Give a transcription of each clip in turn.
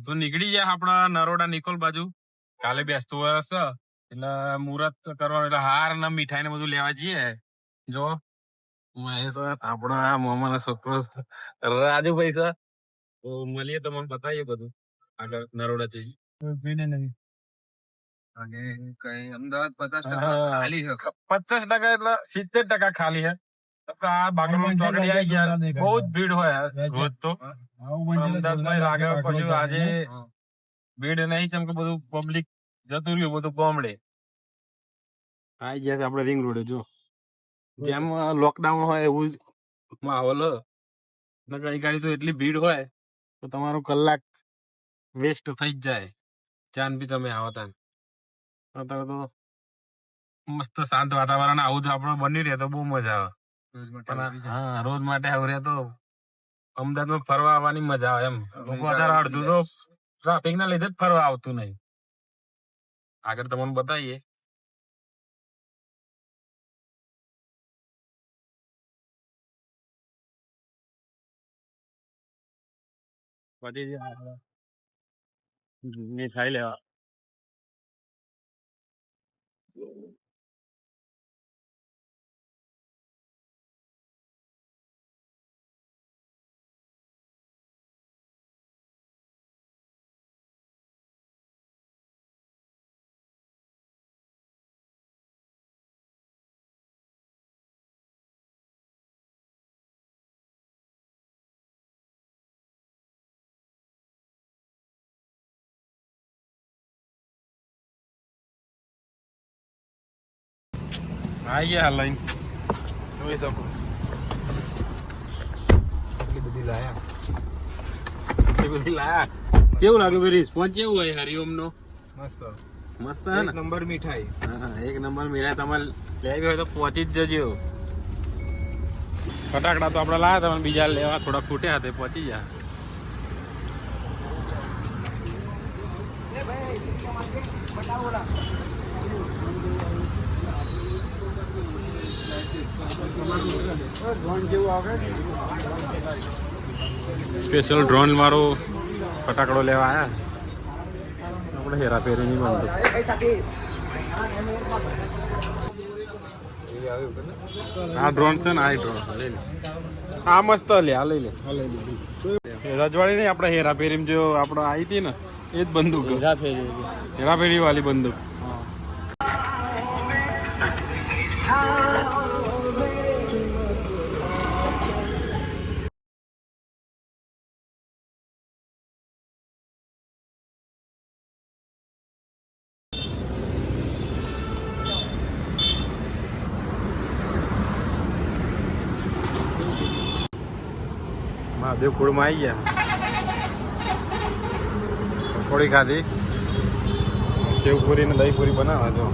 તો નીકળી જાય આપડા નરોડા નિકોલ બાજુ. કાલે બેસતું વર્ષ છે એટલે મુહૂર્ત કરવાનું એટલે હાર ને મીઠાઈ ને બધું લેવા જઈએ. જો મહેશ આપડા મોમાં છોકરો રાજુભાઈ છે. તો મળીએ તમને બતાવીએ બધું આગળ નરોડા જઈએ. અને કઈ અમદાવાદ 50% ખાલી છે. 50% એટલે 70% ખાલી છે. આ બાગલમાં ચોકડી આવી ગયા બહુ જ ભીડ હોય રોજ તો. અમદાવાદમાં લાગે પછી આજે ભીડ નહીં ચમ કે બધું પબ્લિક જતું રહ્યું બધું બોમ્બે. આવી ગયા છે આપડે રિંગ રોડે. જો જેમ લોકડાઉન હોય એવું જ માહોલ. કઈ ગાડી તો એટલી ભીડ હોય તો તમારો કલાક વેસ્ટ થઈ જ જાય. જાન બી તમે આવતા અત્યારે તો મસ્ત શાંત વાતાવરણ આવું જ આપડે બની રહે તો બહુ મજા આવે. હા રોજ માટે આવું રહે તો અમદાવાદમાં ફરવા આવવાની મજા આવે એમ. લોકો અત્યારે અડધું તો ટ્રાફિક ના લીધે જ ફરવા આવતું નહીં. આગળ તમને બતાવીએ. મીઠાઈ લેવા આવી ગયા લઈને જોઈ શકો. બધી લાયા. કેવું લાગે ભાઈ રિસ્પોન્સ કેવું હોય હરિઓમ નો? મસ્ત મસ્ત હે ને? નંબર મીઠાઈ. હા એક નંબર મીઠાઈ તમારે લેવી હોય તો પહોંચી જ જજો. ફટાકડા તો આપડે લાયા હતા બીજા લેવા થોડા ખૂટ્યા હતા પહોંચી જાય. સ્પેશિયલ ડ્રોન વાળો ફટાકડો લેવા આયા આપણે હેરાફેરી નહીં બનતું. આ ડ્રોન છે ને આ ડ્રોન આ મસ્ત લે આ લઈ લે. રજવાડી નહીં આપણે હેરાફેરી જો આપણે આવી હતી ને એ જ બંદૂક. હેરાફેરી વાળી બંદૂક. મહાદેવ કુળમાં આવી ગયા. પકોડી ખાધી. સેવપુરી ને દહીપુરી બનાવવા જો.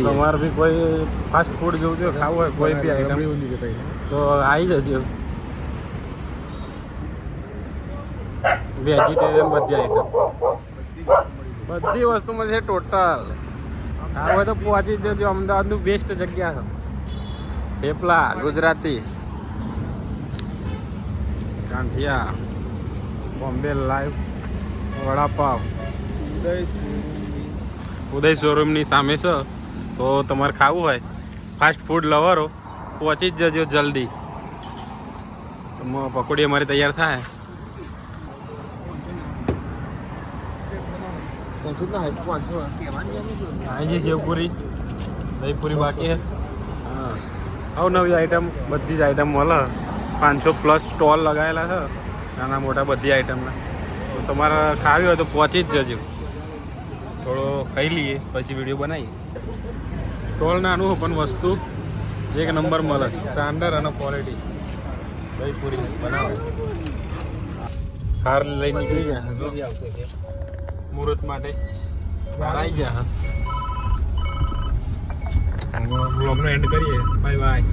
તમારે બી કોઈ ફાસ્ટ ફૂડ જેવું જો ખાવું હોય કોઈ બી આઈટમ તો આવી જજો. વેજીટેરિયન બધી આઈટમ બધી વસ્તુ મળશે ટોટલ. આ હોય તો પહોંચી જજો. અમદાવાદનું બેસ્ટ જગ્યા છે. થેપલા ગુજરાતી, ગાંઠિયા, બોમ્બે લાઈવ, વડાપાવ ઉદય શોરૂમની સામે છે. તો તમારે ખાવું હોય ફાસ્ટ ફૂડ લવરો પહોંચી જ જજો જલ્દી. પકોડી અમારી તૈયાર થાય. આવી સેવપુરી દહીપુરી બાકી હે. હા નવી આઈટમ બધી જ આઈટમ મળે. 500+ સ્ટોલ લગાવેલા છે નાના મોટા બધી આઈટમના. તો તમારે ખાવી હોય તો પહોંચી જ જજો. થોડો ખાઈ લઈએ પછી વિડીયો બનાવીએ. સ્ટોલ નાનું પણ વસ્તુ એક નંબર મળે. સ્ટાન્ડર્ડ અને ક્વોલિટી. દહીપુરી બનાવે. હાર લઈ નીકળી ગયા મુહૂર્ત માટે. આવી ગયા. બ્લોગનો એન્ડ કરીએ. Bye bye.